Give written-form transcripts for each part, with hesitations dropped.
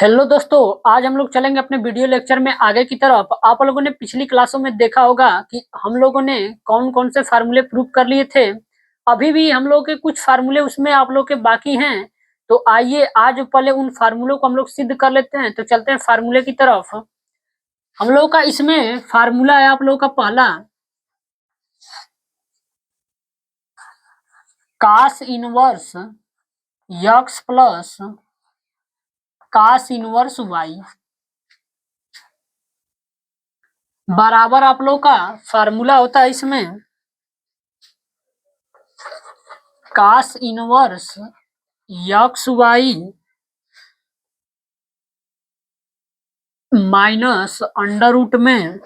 Hello दोस्तों, आज हम लोग चलेंगे अपने वीडियो लेक्चर में आगे की तरफ। आप लोगों ने पिछली क्लासों में देखा होगा कि हम लोगों ने कौन कौन से फार्मूले प्रूव कर लिए थे। अभी भी हम लोग के कुछ फार्मूले उसमें आप लोग के बाकी हैं। तो आइए आज पहले उन फार्मूलों को हम लोग सिद्ध कर लेते हैं। तो चलते हैं फार्मूले की तरफ। हम लोग का इसमें फार्मूला है आप लोग का पहला, cos inverse x plus cos inverse y बराबर आप लोग का फार्मूला होता है इसमें cos inverse x y minus under root में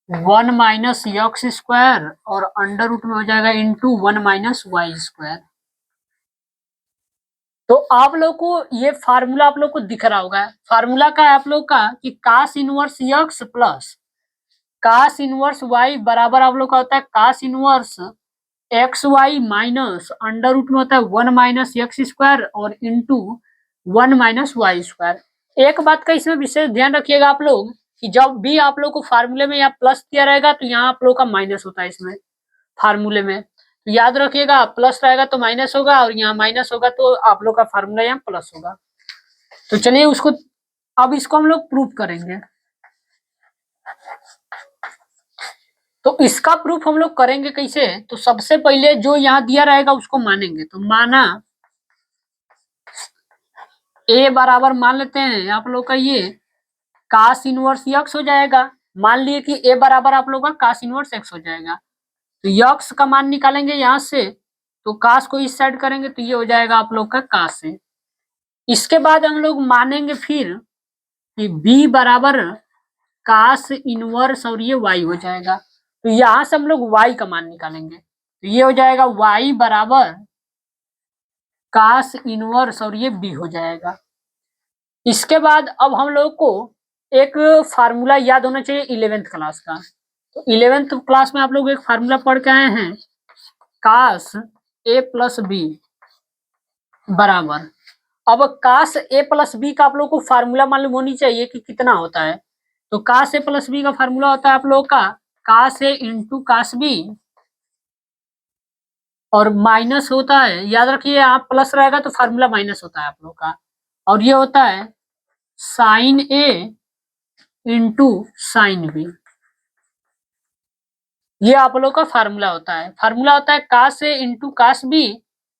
1 - x² और अंडर रूट में हो जाएगा इंटू 1 - y²। तो आप लोग को ये फार्मूला आप लोग को दिख रहा होगा। फार्मूला का है आप लोग का कि cos inverse x plus cos inverse y बराबर आप लोग का होता है cos inverse x y minus under root में होता है 1 - x² और इंटू 1 - y²। एक बात का इसमें विशेष ध्यान रखिएगा आप लोग कि जब भी आप लोग को फार्मूले में यहाँ प्लस दिया रहेगा तो यहाँ आप लोग का माइनस होता है इसमें फार्मूले में। तो याद रखिएगा, प्लस रहेगा तो माइनस होगा और यहाँ माइनस होगा तो आप लोग का फार्मूला यहाँ प्लस होगा। तो चलिए उसको अब इसको हम लोग प्रूफ करेंगे। तो इसका प्रूफ हम लोग करेंगे कैसे? तो सबसे पहले जो यहाँ दिया रहेगा उसको मानेंगे। तो माना ए बराबर मान लेते हैं आप लोग का ये कास इनवर्स यक्स हो जाएगा। मान लिए कि ए बराबर आप लोग का कास इनवर्स एक्स हो जाएगा। तो यक्स का मान निकालेंगे यहाँ से, तो कास को इस साइड करेंगे तो ये हो जाएगा आप लोग का कास है। इसके बाद हम लोग मानेंगे फिर कि बी बराबर कास इनवर्स और ये वाई हो जाएगा। तो यहां से हम लोग वाई का मान निकालेंगे तो ये हो जाएगा वाई बराबर कास इनवर्स और ये बी हो जाएगा। इसके बाद अब हम लोग को एक फार्मूला याद होना चाहिए 11th क्लास का। तो 11th क्लास में आप लोग एक फार्मूला पढ़ के आए हैं, कास ए प्लस बी बराबर। अब कास ए प्लस बी का आप लोग को फार्मूला मालूम होनी चाहिए कि कितना होता है। तो कास ए प्लस बी का फार्मूला होता है आप लोग का कास ए इंटू कास बी और माइनस होता है, याद रखिए आप प्लस रहेगा तो फार्मूला माइनस होता है आप लोग का, और ये होता है sign A into sine B. ये आप लोग का फार्मूला होता है। फार्मूला होता है cos A into cos B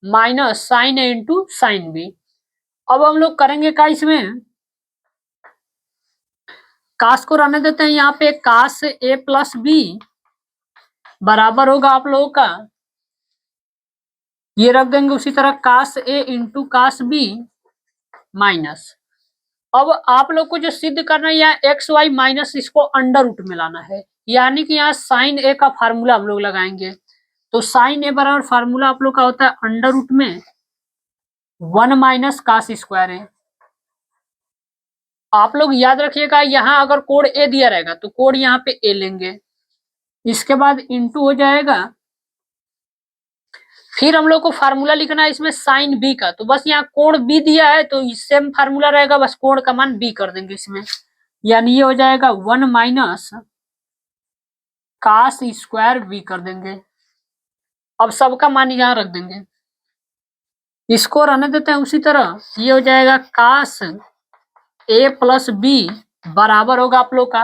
minus sine A into sine B. अब हम लोग करेंगे क्या इसमें, कास को रहने देते हैं यहाँ पे, कास ए प्लस बी बराबर होगा आप लोगों का, ये रख देंगे उसी तरह कास A into cos B minus. अब आप लोग को जो सिद्ध करना है यहाँ एक्स वाई माइनस इसको अंडर रूट में लाना है, यानी कि यहाँ साइन ए का फार्मूला हम लोग लगाएंगे। तो साइन ए बराबर फार्मूला आप लोग का होता है अंडर रूट में 1 - है। आप लोग याद रखिएगा यहाँ अगर कोड ए दिया रहेगा तो कोड यहाँ पे ए लेंगे, इसके बाद इंटू हो जाएगा। फिर हम लोग को फार्मूला लिखना है इसमें साइन बी का, तो बस यहाँ कोड बी दिया है तो सेम फार्मूला रहेगा, बस कोड का मान बी कर देंगे इसमें, यानी ये हो जाएगा 1 - कास स्क्वायर बी कर देंगे। अब सबका मान यहाँ रख देंगे, इसको रहने देते हैं उसी तरह। ये हो जाएगा कास ए प्लस बी बराबर होगा आप लोग का,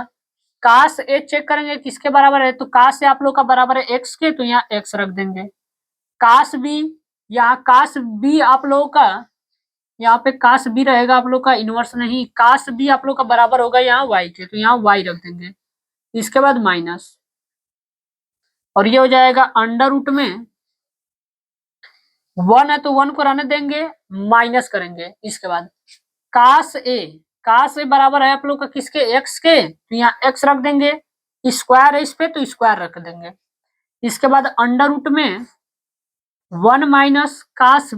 कास ए चेक करेंगे किसके बराबर है, तो कास ए आप लोग का बराबर है एक्स के, तो यहाँ एक्स रख देंगे। कास बी, यहाँ कास बी आप लोगों का, यहाँ पे कास बी रहेगा आप लोग का, इनवर्स नहीं, कास बी आप लोग का बराबर होगा यहाँ वाई के, तो यहाँ वाई रख देंगे। इसके बाद माइनस, और ये हो जाएगा अंडर रूट में 1 है तो 1 को रहने देंगे, माइनस करेंगे। इसके बाद कास ए बराबर है आप लोग का किसके, एक्स के, तो यहाँ एक्स रख देंगे। स्क्वायर है इस पे तो स्क्वायर रख देंगे। इसके बाद अंडर रूट में 1 - कास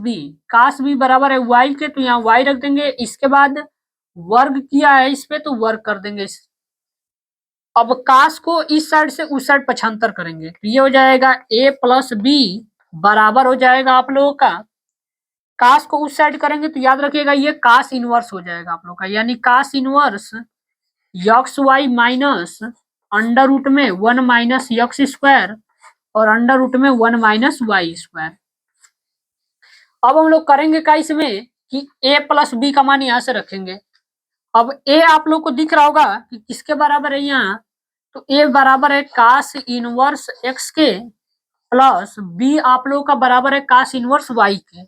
बी बराबर है वाई के, तो यहाँ वाई रख देंगे। इसके बाद वर्ग किया है इस पे तो वर्ग कर देंगे। अब कास को इस साइड से उस साइड पक्षांतर करेंगे तो ये हो जाएगा ए प्लस बी बराबर हो जाएगा आप लोगों का कास को उस साइड करेंगे तो याद रखिएगा ये कास इनवर्स हो जाएगा आप लोग का, यानी cos inverse x y minus under root में 1 माइनस यक्स स्क्वायर और अंडर रूट में 1 माइनस वाई स्क्वायर। अब हम लोग करेंगे क्या इसमें कि a प्लस बी का मान यहां से रखेंगे। अब a आप लोग को दिख रहा होगा कि किसके बराबर है यहाँ, तो a बराबर है कास इनवर्स x के प्लस b आप लोग का बराबर है कास इनवर्स y के।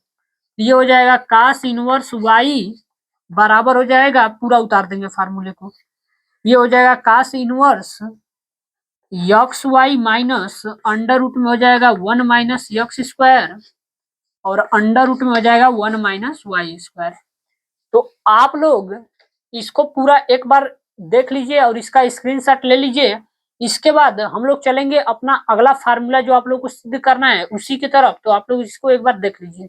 ये हो जाएगा कास इनवर्स y बराबर हो जाएगा, पूरा उतार देंगे फार्मूले को, ये हो जाएगा cos inverse x y minus under root में हो जाएगा 1 माइनस यक्स स्क्वायर और अंडर रूट में हो जाएगा 1 माइनस वाई स्क्वायर। तो आप लोग इसको पूरा एक बार देख लीजिए और इसका स्क्रीनशॉट ले लीजिए। इसके बाद हम लोग चलेंगे अपना अगला फार्मूला जो आप लोग को सिद्ध करना है उसी की तरफ, तो आप लोग इसको एक बार देख लीजिए।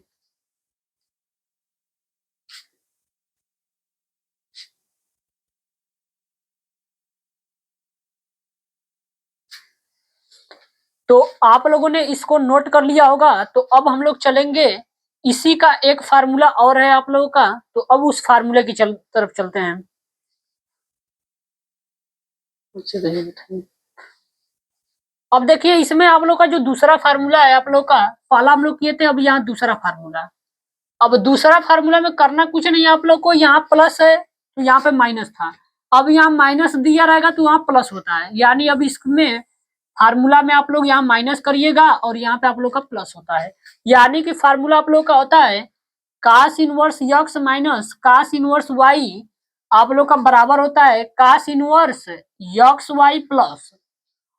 तो आप लोगों ने इसको नोट कर लिया होगा, तो अब हम लोग चलेंगे इसी का एक फार्मूला और है आप लोगों का, तो अब उस फार्मूले की तरफ चलते हैं। अब देखिए इसमें आप लोग का जो दूसरा फार्मूला है आप लोग का, पहला हम लोग किए थे, अब यहाँ दूसरा फार्मूला। अब दूसरा फार्मूला में करना कुछ नहीं है आप लोग को, यहाँ प्लस है तो यहाँ पे माइनस था, अब यहाँ माइनस दिया रहेगा तो यहाँ प्लस होता है, यानी अब इसमें फार्मूला में आप लोग यहाँ माइनस करिएगा और यहाँ पे आप लोग का प्लस होता है, यानी कि फार्मूला आप लोग का होता है cos inverse x minus cos inverse y आप लोग का बराबर होता है cos inverse x y plus,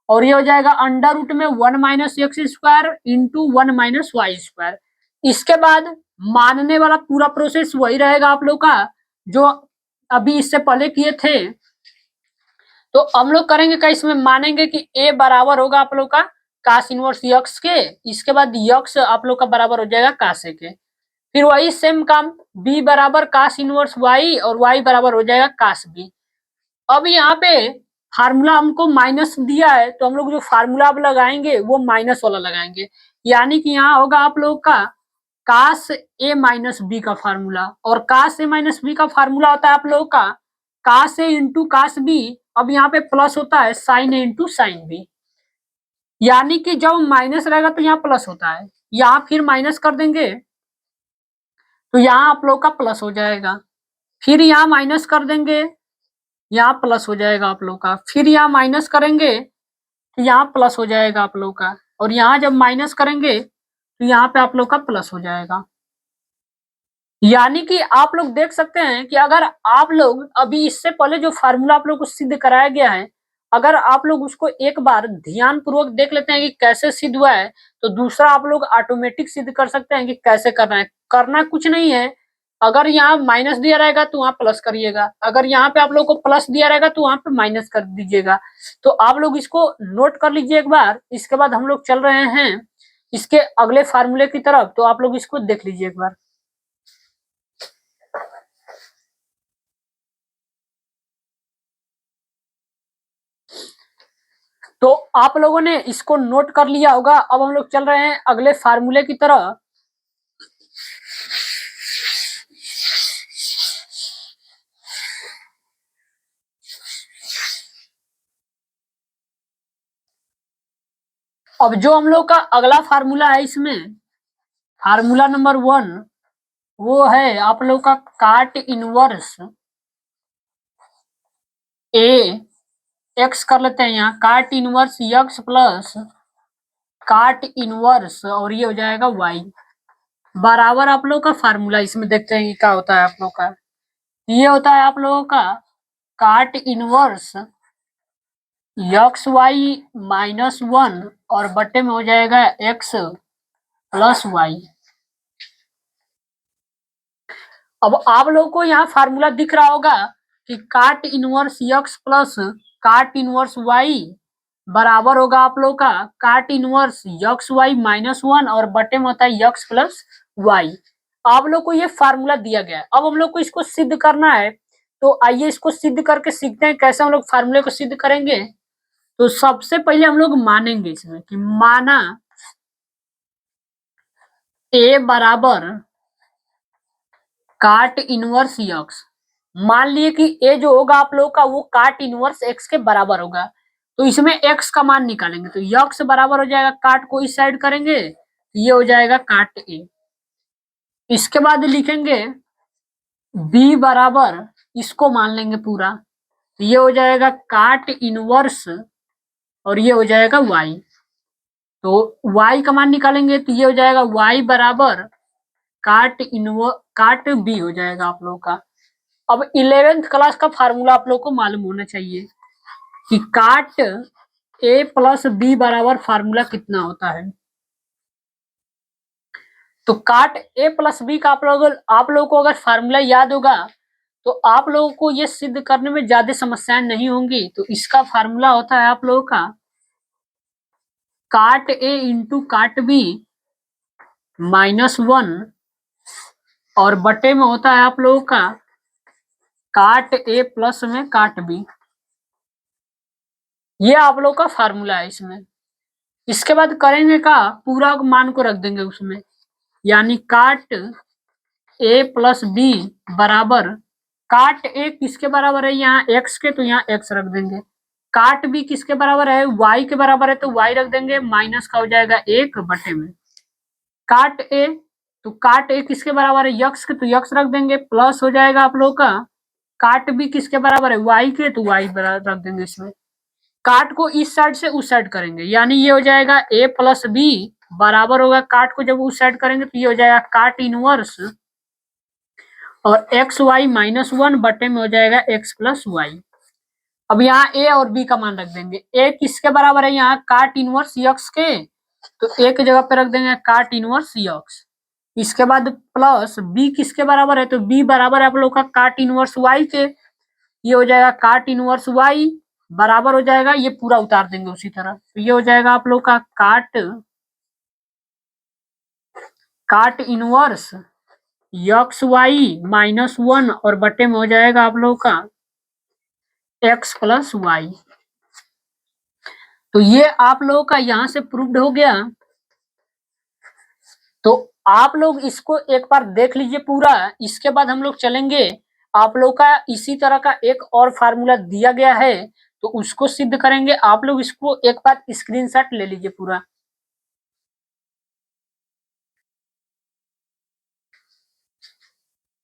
और ये हो जाएगा अंडर रूट में 1 minus x square into 1 minus y square. इसके बाद मानने वाला पूरा प्रोसेस वही रहेगा आप लोग का जो अभी इससे पहले किए थे। तो हम लोग करेंगे क्या, इसमें मानेंगे कि a बराबर होगा आप लोग का कास इनवर्स यक्स के, इसके बाद यक्स आप लोग का बराबर हो जाएगा कास ए के, फिर वही सेम काम b बराबर कास इनवर्स y और y बराबर हो जाएगा कास b। अब यहाँ पे फार्मूला हमको माइनस दिया है तो हम लोग जो फार्मूला अब लगाएंगे वो माइनस वाला लगाएंगे, यानी कि यहाँ होगा आप लोग का कास ए माइनस बी का फार्मूला, और कास ए माइनस बी का फार्मूला होता है आप लोगों का कास ए इंटू कास बी, अब यहाँ पे प्लस होता है sign A into sine B, यानी कि जब माइनस रहेगा तो यहाँ प्लस होता है, यहाँ फिर माइनस कर देंगे तो यहाँ आप लोग का प्लस हो जाएगा, फिर यहाँ माइनस कर देंगे यहाँ प्लस हो जाएगा आप लोग का, फिर यहाँ माइनस करेंगे तो यहाँ प्लस हो जाएगा आप लोग का, और यहाँ जब माइनस करेंगे तो यहाँ पे आप लोग का प्लस हो जाएगा। यानी कि आप लोग देख सकते हैं कि अगर आप लोग अभी इससे पहले जो फार्मूला आप लोग को सिद्ध कराया गया है, अगर आप लोग उसको एक बार ध्यान पूर्वक देख लेते हैं कि कैसे सिद्ध हुआ है, तो दूसरा आप लोग ऑटोमेटिक सिद्ध कर सकते हैं कि कैसे करना है। करना कुछ नहीं है, अगर यहाँ माइनस दिया रहेगा तो वहां प्लस करिएगा, अगर यहाँ पे आप लोग को प्लस दिया रहेगा तो वहां पे माइनस कर दीजिएगा। तो आप लोग इसको नोट कर लीजिए एक बार, इसके बाद हम लोग चल रहे हैं इसके अगले फार्मूले की तरफ, तो आप लोग इसको देख लीजिए एक बार। तो आप लोगों ने इसको नोट कर लिया होगा, अब हम लोग चल रहे हैं अगले फार्मूले की तरफ। अब जो हम लोग का अगला फार्मूला है इसमें फार्मूला नंबर 1 वो है आप लोग का काट इनवर्स ए एक्स कर लेते हैं, यहाँ काट इनवर्स यक्स प्लस काट इनवर्स और ये हो जाएगा वाई बराबर आप लोग का फार्मूला। इसमें देखते हैं कि क्या होता है आप लोग का, ये होता है आप लोगों का काट इनवर्स यक्स वाई माइनस 1 और बट्टे में हो जाएगा एक्स प्लस वाई। अब आप लोग को यहाँ फार्मूला दिख रहा होगा कि काट इनवर्स यक्स प्लस काट इनवर्स वाई बराबर होगा आप लोग का काट इनवर्स यक्स वाई माइनस 1 और बटे में होता है यक्स प्लस वाई। आप लोग को ये फार्मूला दिया गया है, अब हम लोग को इसको सिद्ध करना है, तो आइए इसको सिद्ध करके सीखते हैं कैसे हम लोग फार्मूले को सिद्ध करेंगे। तो सबसे पहले हम लोग मानेंगे इसमें कि माना ए बराबर काट इनवर्स यक्स, मान लिए कि ए जो होगा आप लोगों का वो काट इनवर्स एक्स के बराबर होगा, तो इसमें एक्स का मान निकालेंगे, तो यक्स बराबर हो जाएगा, काट को इस साइड करेंगे, ये हो जाएगा काट ए। इसके बाद लिखेंगे बी बराबर, इसको मान लेंगे पूरा, तो ये हो जाएगा काट इनवर्स और ये हो जाएगा वाई, तो वाई का मान निकालेंगे, तो ये हो जाएगा वाई बराबर काट बी हो जाएगा आप लोगों का। अब 11th क्लास का फार्मूला आप लोग को मालूम होना चाहिए कि काट ए प्लस बी बराबर फार्मूला कितना होता है। तो काट ए प्लस बी का आप लोगों को अगर फार्मूला याद होगा तो आप लोगों को ये सिद्ध करने में ज्यादा समस्याएं नहीं होंगी। तो इसका फार्मूला होता है आप लोगों का काट ए इंटू काट बी -1 और बटे में होता है आप लोगों का काट ए प्लस में काट बी, ये आप लोग का फार्मूला है इसमें। इसके बाद करेंगे का पूरा मान को रख देंगे उसमें, यानी काट ए प्लस बी बराबर, काट ए किसके बराबर है यहाँ एक्स के, तो यहाँ एक्स रख देंगे, काट बी किसके बराबर है वाई के बराबर है, तो वाई रख देंगे, माइनस का हो जाएगा 1 बटे में काट ए, तो काट ए किसके बराबर है यक्स के, तो यक्स रख देंगे, प्लस हो जाएगा आप लोग का काट बी किसके बराबर है वाई के, तो वाई रख देंगे इसमें, काट को इस साइड से उस साइड करेंगे, यानी ये हो जाएगा ए प्लस बी बराबर होगा, काट को जब उस साइड करेंगे तो ये हो जाएगा काट इनवर्स और एक्स वाई -1 बटे में हो जाएगा एक्स प्लस वाई। अब यहाँ ए और बी का मान रख देंगे, ए किसके बराबर है यहाँ काट इनवर्स यक्स के, तो ए की जगह पे रख देंगे काट इनवर्स यक्स। इसके बाद प्लस बी किसके बराबर है, तो बी बराबर है आप लोग का काट इनवर्स वाई के, ये हो जाएगा काट इनवर्स वाई बराबर हो जाएगा, ये पूरा उतार देंगे उसी तरह, तो ये हो जाएगा आप लोग का काट इनवर्स यक्स वाई -1 और बटे में हो जाएगा आप लोग का एक्स प्लस वाई। तो ये आप लोगों का यहां से प्रूव्ड हो गया। तो आप लोग इसको एक बार देख लीजिए पूरा, इसके बाद हम लोग चलेंगे, आप लोग का इसी तरह का एक और फार्मूला दिया गया है तो उसको सिद्ध करेंगे। आप लोग इसको एक बार स्क्रीनशॉट ले लीजिए पूरा।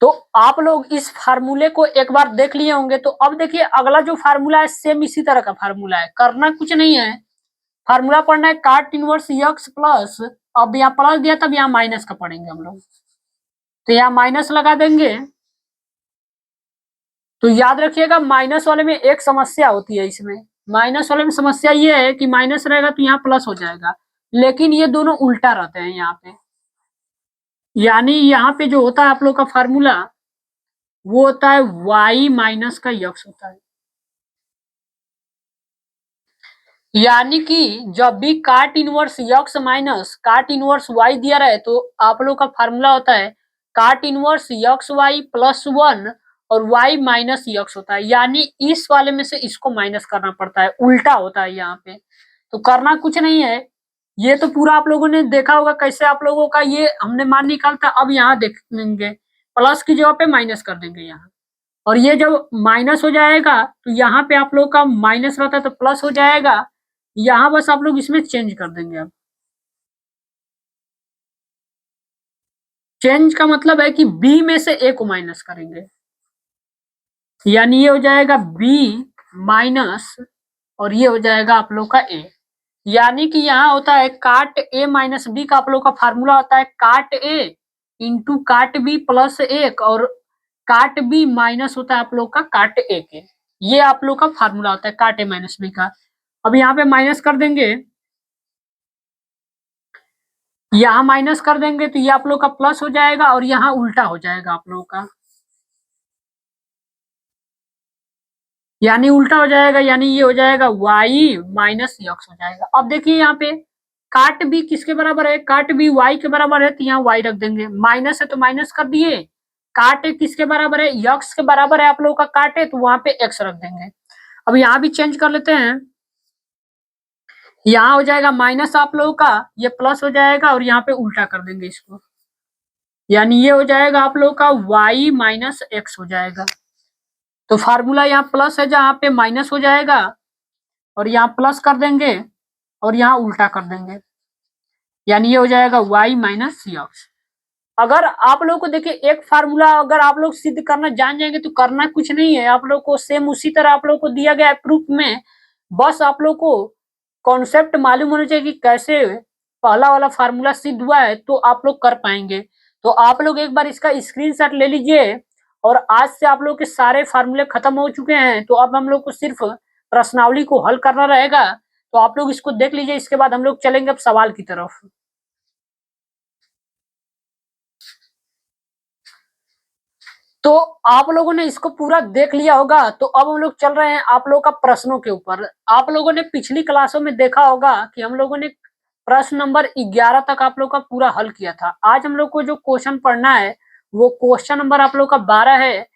तो आप लोग इस फार्मूले को एक बार देख लिए होंगे, तो अब देखिए अगला जो फार्मूला है सेम इसी तरह का फार्मूला है, करना कुछ नहीं है, फार्मूला पढ़ना है काट इनवर्स यक्स प्लस, अब यहाँ प्लस दिया तब यहाँ माइनस का पढ़ेंगे हम लोग, तो यहाँ माइनस लगा देंगे। तो याद रखिएगा माइनस वाले में एक समस्या होती है, इसमें माइनस वाले में समस्या ये है कि माइनस रहेगा तो यहाँ प्लस हो जाएगा, लेकिन ये दोनों उल्टा रहते हैं यहाँ पे, यानी यहाँ पे जो होता है आप लोग का फार्मूला वो होता है y माइनस का यक्स होता है, यानी कि जब भी काट इनवर्स यक्स माइनस काट इनवर्स y दिया रहे तो आप लोग का फार्मूला होता है काट इनवर्स यक्स वाई +1 और y माइनस यक्स होता है, यानी इस वाले में से इसको माइनस करना पड़ता है, उल्टा होता है यहाँ पे। तो करना कुछ नहीं है, ये तो पूरा आप लोगों ने देखा होगा कैसे आप लोगों का ये हमने मान निकालता, अब यहाँ देखेंगे प्लस की जगह पे माइनस कर देंगे यहाँ, और ये जब माइनस हो जाएगा तो यहाँ पे आप लोग का माइनस रहता है तो प्लस हो जाएगा, यहाँ बस आप लोग इसमें चेंज कर देंगे। अब चेंज का मतलब है कि बी में से ए को माइनस करेंगे, यानी ये हो जाएगा बी माइनस और ये हो जाएगा आप लोग का ए, यानी कि यहाँ होता है काट ए माइनस बी का आप लोग का फार्मूला होता है काट ए इंटू काट बी प्लस 1 और काट बी माइनस होता है आप लोग का काट ए के, ये आप लोग का फार्मूला होता है काट ए माइनस बी का। अब यहाँ पे माइनस कर देंगे, यहाँ माइनस कर देंगे तो ये आप लोग का प्लस हो जाएगा और यहाँ उल्टा हो जाएगा आप लोग का, यानी उल्टा हो जाएगा, यानी ये हो जाएगा y माइनस यक्स हो जाएगा। अब देखिए यहाँ पे काट बी किसके बराबर है, काट बी y के बराबर है तो यहाँ y रख देंगे, माइनस है तो माइनस कर दिए, काट ए किसके बराबर है यक्स के बराबर है आप लोगों का काट ए, तो वहां पे x रख देंगे। अब यहाँ भी चेंज कर लेते हैं, यहाँ हो जाएगा माइनस आप लोगों का, ये प्लस हो जाएगा और यहाँ पे उल्टा कर देंगे इसको, यानी ये हो जाएगा आप लोग का y माइनस एक्स हो जाएगा। तो फार्मूला यहाँ प्लस है, जहाँ पे माइनस हो जाएगा और यहाँ प्लस कर देंगे और यहाँ उल्टा कर देंगे, यानी ये हो जाएगा y माइनस एक्स। अगर आप लोग को देखिए एक फार्मूला अगर आप लोग सिद्ध करना जान जाएंगे तो करना कुछ नहीं है, आप लोग को सेम उसी तरह आप लोग को दिया गया है प्रूफ में, बस आप लोग को कॉन्सेप्ट मालूम होना चाहिए कि कैसे पहला वाला फार्मूला सिद्ध हुआ है, तो आप लोग कर पाएंगे। तो आप लोग एक बार इसका स्क्रीनशॉट ले लीजिए, और आज से आप लोग के सारे फार्मूले खत्म हो चुके हैं, तो अब हम लोग को सिर्फ प्रश्नावली को हल करना रहेगा। तो आप लोग इसको देख लीजिए, इसके बाद हम लोग चलेंगे अब सवाल की तरफ। तो आप लोगों ने इसको पूरा देख लिया होगा, तो अब हम लोग चल रहे हैं आप लोगों का प्रश्नों के ऊपर। आप लोगों ने पिछली क्लासों में देखा होगा कि हम लोगों ने प्रश्न नंबर 11 तक आप लोग का पूरा हल किया था। आज हम लोग को जो क्वेश्चन पढ़ना है वो क्वेश्चन नंबर आप लोग का 12 है।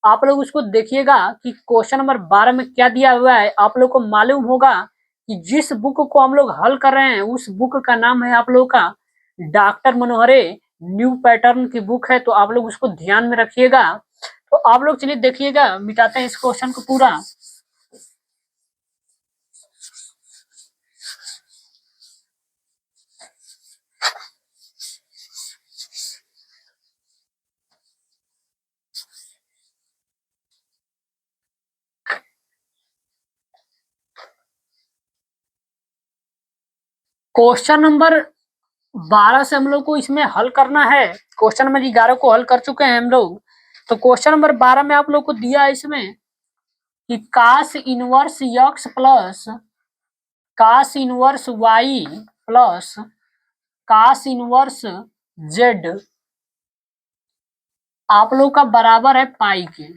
आप लोग उसको देखिएगा कि क्वेश्चन नंबर 12 में क्या दिया हुआ है। आप लोग को मालूम होगा कि जिस बुक को हम लोग हल कर रहे हैं उस बुक का नाम है आप लोग का डॉक्टर मनोहरे न्यू पैटर्न की बुक है, तो आप लोग उसको ध्यान में रखिएगा। तो आप लोग चलिए देखिएगा, मिटाते हैं इस क्वेश्चन को पूरा। क्वेश्चन नंबर 12 से हम लोग को इसमें हल करना है। क्वेश्चन नंबर 11 को हल कर चुके हैं हम लोग। तो क्वेश्चन नंबर 12 में आप लोग को दिया है इसमें कि cos inverse x plus cos inverse y plus cos inverse z आप लोग का बराबर है पाई के।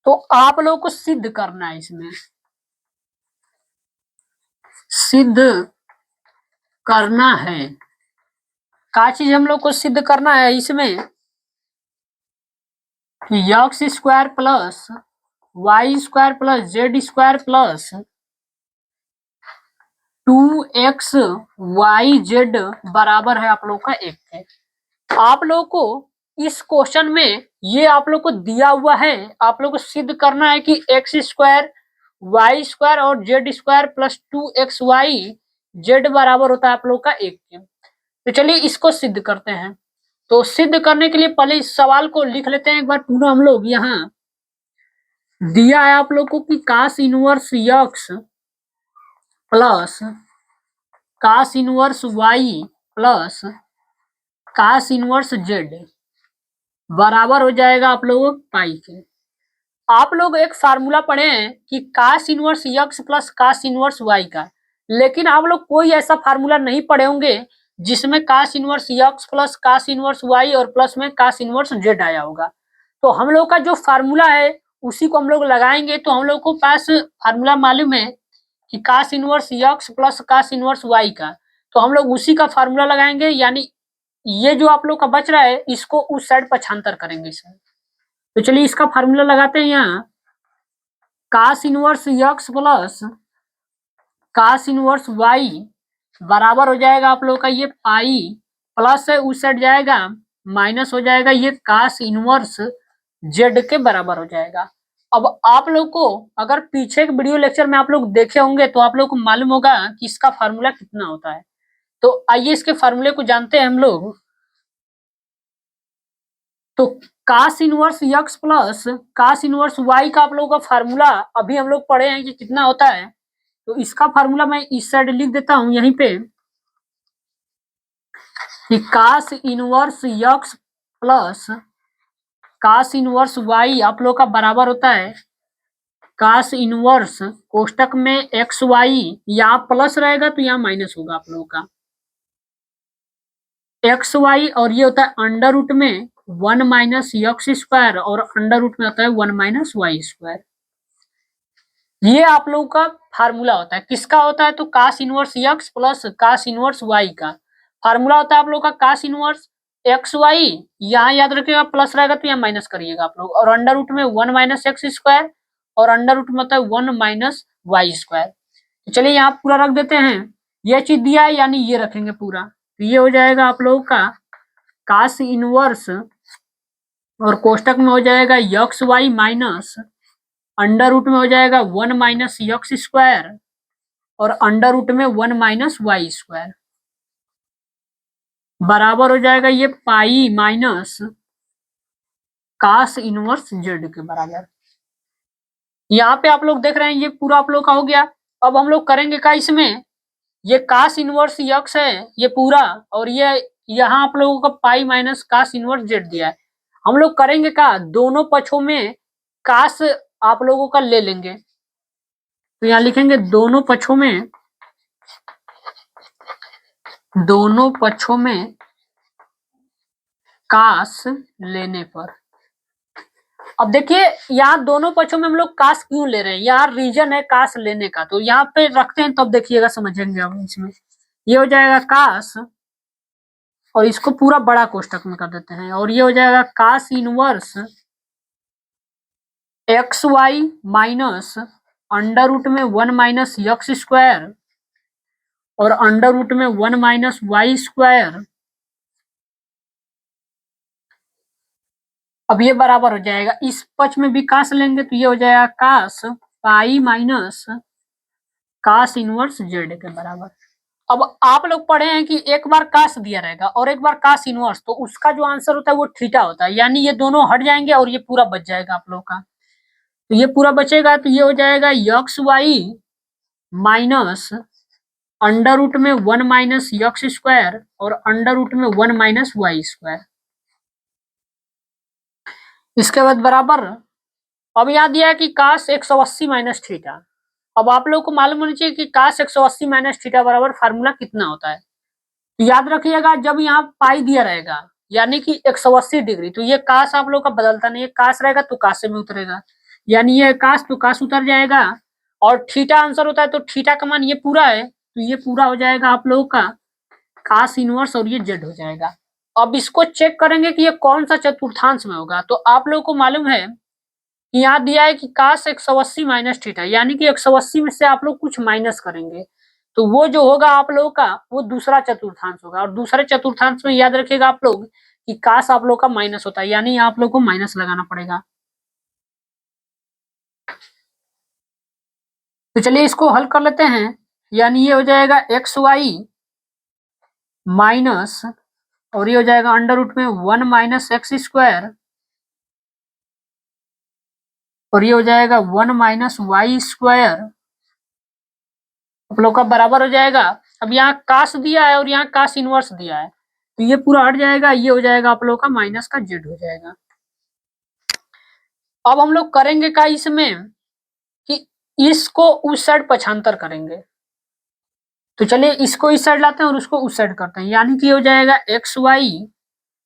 तो आप लोग को सिद्ध करना है, इसमें सिद्ध करना है। क्या चीज हम लोग को सिद्ध करना है इसमें? X square plus y square plus z square plus 2xyz बराबर है आप लोग का 1 है। आप लोग को इस क्वेश्चन में ये आप लोग को दिया हुआ है, आप लोग को सिद्ध करना है कि एक्स स्क्वायर वाई स्क्वायर और जेड स्क्वायर प्लस 2xyz बराबर होता है आप लोग का 1 के। तो चलिए इसको सिद्ध करते हैं। तो सिद्ध करने के लिए पहले इस सवाल को लिख लेते हैं एक बार पूरा हम लोग। यहाँ दिया है आप लोग को कि cos inverse x plus cos inverse y plus cos inverse z बराबर हो जाएगा आप लोगों पाई के। आप लोग एक फार्मूला पढ़े हैं कि cos inverse x plus cos inverse y का, लेकिन आप लोग कोई ऐसा फार्मूला नहीं पढ़े होंगे जिसमें cos inverse x plus cos inverse y और प्लस में कास इनवर्स जेड आया होगा। तो हम लोग का जो फार्मूला है उसी को हम लोग लगाएंगे। तो हम लोग को पास फार्मूला मालूम है कि cos inverse x plus cos inverse y का, तो हम लोग उसी का फार्मूला लगाएंगे। यानी ये जो आप लोग का बच रहा है इसको उस साइड पक्षांतर करेंगे इसमें। तो चलिए इसका फार्मूला लगाते हैं। यहाँ cos inverse x plus cos inverse y बराबर हो जाएगा आप लोग का ये पाई, प्लस है उस साइड जाएगा माइनस हो जाएगा ये कास इनवर्स जेड के बराबर हो जाएगा। अब आप लोग को अगर पीछे के वीडियो लेक्चर में आप लोग देखे होंगे तो आप लोग को मालूम होगा कि इसका फार्मूला कितना होता है। तो आइए इसके फार्मूले को जानते हैं हम लोग। तो cos inverse x plus cos inverse y का आप लोगों का फार्मूला अभी हम लोग पढ़े हैं कि कितना होता है। तो इसका फार्मूला मैं इस साइड लिख देता हूं यहीं पे कि cos inverse x plus cos inverse y आप लोग का बराबर होता है कास इनवर्स कोष्टक में एक्स वाई, यहाँ प्लस रहेगा तो यहाँ माइनस होगा आप लोगों का एक्स वाई, और ये होता है अंडर रूट में 1 माइनस यक्स स्क्वायर और अंडर रूट में होता है 1 माइनस वाई स्क्वायर। ये आप लोगों का फार्मूला होता है। किसका होता है? तो cos inverse x plus cos inverse y का फार्मूला होता है आप लोग का कास इनवर्स एक्स वाई, यहाँ याद रखिएगा प्लस रहेगा तो यहाँ माइनस करिएगा आप लोग, और अंडर रूट में 1 माइनस एक्स स्क्वायर और अंडर रूट में होता है 1 माइनस वाई स्क्वायर। तो चलिए यहाँ पूरा रख देते हैं। ये चीज दिया है यानी ये रखेंगे पूरा, तो ये हो जाएगा आप लोगों का कास इनवर्स और कोष्टक में हो जाएगा x y minus under root में हो जाएगा 1 माइनस यक्स स्क्वायर और अंडर रूट में 1 माइनस वाई स्क्वायर बराबर हो जाएगा ये pi minus cos inverse z के बराबर। यहाँ पे आप लोग देख रहे हैं ये पूरा आप लोग का हो गया। अब हम लोग करेंगे क्या इसमें, ये कास इनवर्स यक्स है ये पूरा और ये यहाँ आप लोगों का pi minus cos inverse z दिया है। हम लोग करेंगे क्या, दोनों पक्षों में कास आप लोगों का ले लेंगे। तो यहाँ लिखेंगे दोनों पक्षों में कास लेने पर। अब देखिए यहाँ दोनों पक्षों में हम लोग कास क्यों ले रहे हैं, यहाँ रीजन है कास लेने का, तो यहाँ पे रखते हैं तब देखिएगा समझेंगे हम इसमें। ये हो जाएगा कास और इसको पूरा बड़ा कोष्टक में कर देते हैं और ये हो जाएगा cos inverse x y minus under root में 1 माइनस यक्स स्क्वायर और अंडर रूट में 1 माइनस वाई स्क्वायर। अब ये बराबर हो जाएगा, इस पक्ष में भी कास लेंगे तो ये हो जाएगा cos pi minus cos inverse z के बराबर। अब आप लोग पढ़े हैं कि एक बार कास दिया रहेगा और एक बार कास इनवर्स, तो उसका जो आंसर होता है वो थीटा होता है, यानी ये दोनों हट जाएंगे और ये पूरा बच जाएगा आप लोग का। तो ये पूरा बचेगा तो ये हो जाएगा x y minus under root में 1 माइनस यक्स स्क्वायर और अंडर रूट में 1 माइनस वाई स्क्वायर। इसके बाद बराबर, अब याद दिया है कि कास 180 माइनस थीटा। अब आप लोग को मालूम होना चाहिए कि कास 180 माइनस थीटा बराबर फार्मूला कितना होता है। तो याद रखिएगा जब यहाँ पाई दिया रहेगा यानी कि 180 डिग्री, तो ये कास आप लोग का बदलता नहीं है, कास रहेगा तो कासे में उतरेगा, यानी ये कास तो कास उतर जाएगा और थीटा आंसर होता है तो थीटा का मान ये पूरा है तो ये पूरा हो जाएगा आप लोगों का कास इनवर्स और ये जेड हो जाएगा। अब इसको चेक करेंगे कि ये कौन सा चतुर्थांश में होगा। तो आप लोगों को मालूम है कि यहाँ दिया है कि कास 180 माइनस थीटा, यानी कि 180 में से आप लोग कुछ माइनस करेंगे तो वो जो होगा आप लोगों का वो दूसरा चतुर्थांश होगा। और दूसरे चतुर्थांश में याद रखिएगा आप लोग कि कास आप लोग का माइनस होता है, यानी आप लोग को माइनस लगाना पड़ेगा। तो चलिए इसको हल कर लेते हैं, यानी ये हो जाएगा एक्स वाई माइनस और ये हो जाएगा अंडर रूट में 1 माइनस एक्स स्क्वायर और ये हो जाएगा 1 माइनस वाई स्क्वायर आप लोग का बराबर हो जाएगा। अब यहाँ कास दिया है और यहाँ कास इनवर्स दिया है तो ये पूरा हट जाएगा, ये हो जाएगा आप लोग का माइनस का जेड हो जाएगा। अब हम लोग करेंगे क्या इसमें कि इसको उस साइड पक्षांतर करेंगे। तो चलिए इसको इस साइड लाते हैं और उसको उस साइड करते हैं, यानी कि हो जाएगा एक्स वाई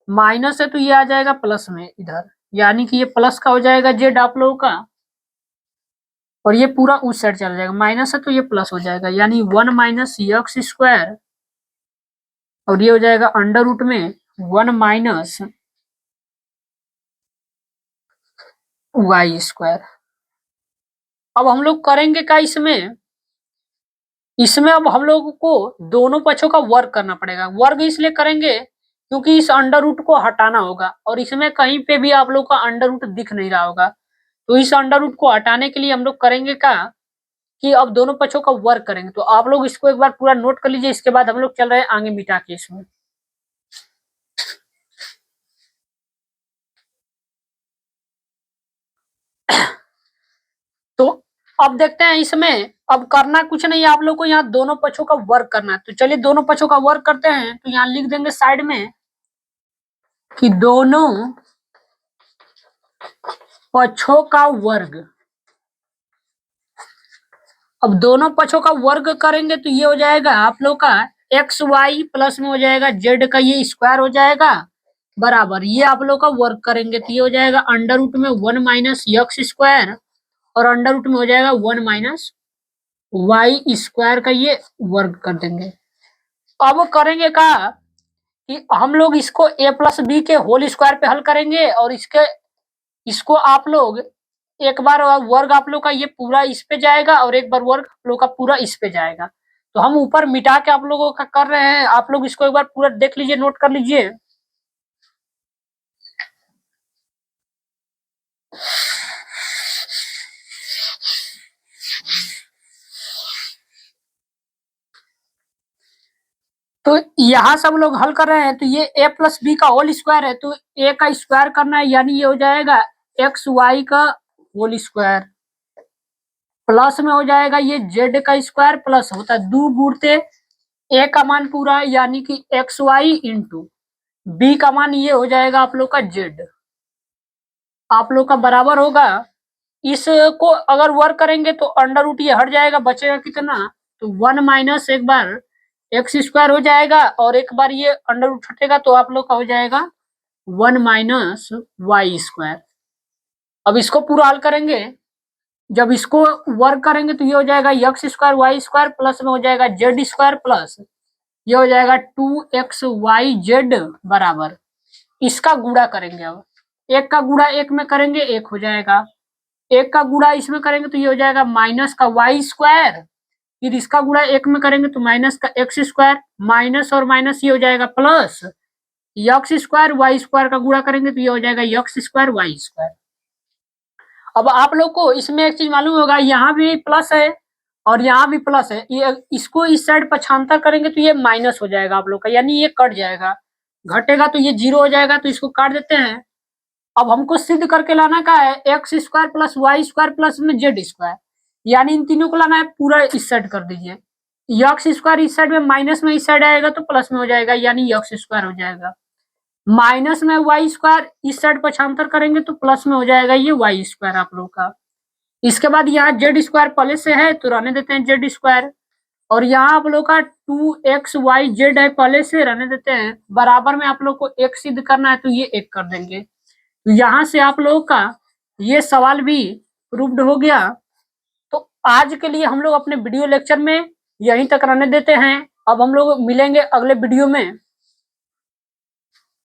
माइनस है तो ये आ जाएगा प्लस में इधर, यानी कि ये प्लस का हो जाएगा जेड आप लोगों का और ये पूरा उस साइड चला जाएगा, माइनस है तो ये प्लस हो जाएगा, यानी 1 माइनस यक्स स्क्वायर और ये हो जाएगा अंडर रूट में 1 माइनस वाई स्क्वायर। अब हम लोग करेंगे क्या इसमें, इसमें अब हम लोग को दोनों पक्षों का वर्ग करना पड़ेगा। वर्ग इसलिए करेंगे क्योंकि इस अंडर रूट को हटाना होगा और इसमें कहीं पे भी आप लोग का अंडर रूट दिख नहीं रहा होगा, तो इस अंडर रूट को हटाने के लिए हम लोग करेंगे क्या कि अब दोनों पक्षों का वर्ग करेंगे। तो आप लोग इसको एक बार पूरा नोट कर लीजिए, इसके बाद हम लोग चल रहे हैं आगे मिटा के इसमें। तो अब देखते हैं इसमें, अब करना कुछ नहीं है आप लोग को, यहाँ दोनों पक्षों का वर्ग करना है। तो चलिए दोनों पक्षों का वर्ग करते हैं, तो यहाँ लिख देंगे साइड में कि दोनों पक्षों का वर्ग। अब दोनों पक्षों का वर्ग करेंगे तो ये हो जाएगा आप लोग का एक्स वाई प्लस में हो जाएगा जेड का ये स्क्वायर हो जाएगा बराबर, ये आप लोग का वर्ग करेंगे तो ये हो जाएगा अंडर रूट में 1 माइनस यक्स स्क्वायर और अंडर रूट में हो जाएगा 1 माइनस वाई स्क्वायर का ये वर्ग कर देंगे। अब करेंगे क्या कि हम लोग इसको a प्लस बी के होल स्क्वायर पे हल करेंगे और इसको आप लोग एक बार वर्ग आप लोग का ये पूरा इस पे जाएगा और एक बार वर्ग आप लोग का पूरा इस पे जाएगा। तो हम ऊपर मिटा के आप लोगों का कर रहे हैं, आप लोग इसको एक बार पूरा देख लीजिए, नोट कर लीजिए। तो यहाँ सब लोग हल कर रहे हैं, तो ये a प्लस बी का होल स्क्वायर है, तो a का स्क्वायर करना है, यानी ये हो जाएगा एक्स वाई का होल स्क्वायर, प्लस में हो जाएगा ये z का स्क्वायर, प्लस होता है दो गुणते a का मान पूरा, यानी कि एक्स वाई इंटू बी का मान ये हो जाएगा आप लोग का z, आप लोग का बराबर होगा। इसको अगर वर्क करेंगे तो अंडर रूट ये हट जाएगा, बचेगा कितना, तो 1 माइनस एक बार एक्स स्क्वायर हो जाएगा, और एक बार ये अंडर रूट हटेगा तो आप लोग का हो जाएगा 1 माइनस वाई स्क्वायर। अब इसको पूरा हल करेंगे, जब इसको वर्क करेंगे तो ये हो जाएगा x square y square, plus में हो जाएगा जेड स्क्वायर, प्लस ये हो जाएगा 2xyz बराबर, इसका गुणा करेंगे। अब एक का गुणा एक में करेंगे एक हो जाएगा, एक का गुणा इसमें करेंगे तो ये हो जाएगा माइनस का वाई स्क्वायर, फिर इसका गुणा एक में करेंगे तो माइनस का एक्स स्क्वायर, माइनस और माइनस ये हो जाएगा plus x square, y square का गुणा करेंगे तो ये हो जाएगा एक्स स्क्वायर वाई स्क्वायर। अब आप लोग को इसमें एक चीज मालूम होगा, यहाँ भी प्लस है और यहाँ भी प्लस है, ये इसको इस साइड पक्षांतर करेंगे तो ये माइनस हो जाएगा आप लोग का, यानी ये कट जाएगा, घटेगा तो ये जीरो हो जाएगा, तो इसको काट देते हैं। अब हमको सिद्ध करके लाना का है x square plus y square plus में जेड स्क्वायर, यानी इन तीनों को लाना है, पूरा इस साइड कर दीजिए, एक्स स्क्वायर इस साइड में माइनस में इस साइड आएगा तो प्लस में हो जाएगा, यानी एक्स स्क्वायर हो जाएगा, माइनस में वाई स्क्वायर इस साइड पक्षांतर करेंगे तो प्लस में हो जाएगा ये वाई स्क्वायर आप लोग का। इसके बाद यहाँ जेड स्क्वायर पहले से है तो रहने देते हैं जेड स्क्वायर, और यहाँ आप लोग का 2xyz है पहले से, रहने देते हैं, बराबर में आप लोग को एक सिद्ध करना है तो ये एक कर देंगे, तो यहाँ से आप लोगों का ये सवाल भी प्रूव्ड हो गया। तो आज के लिए हम लोग अपने वीडियो लेक्चर में यहीं तक रहने देते हैं, अब हम लोग मिलेंगे अगले वीडियो में।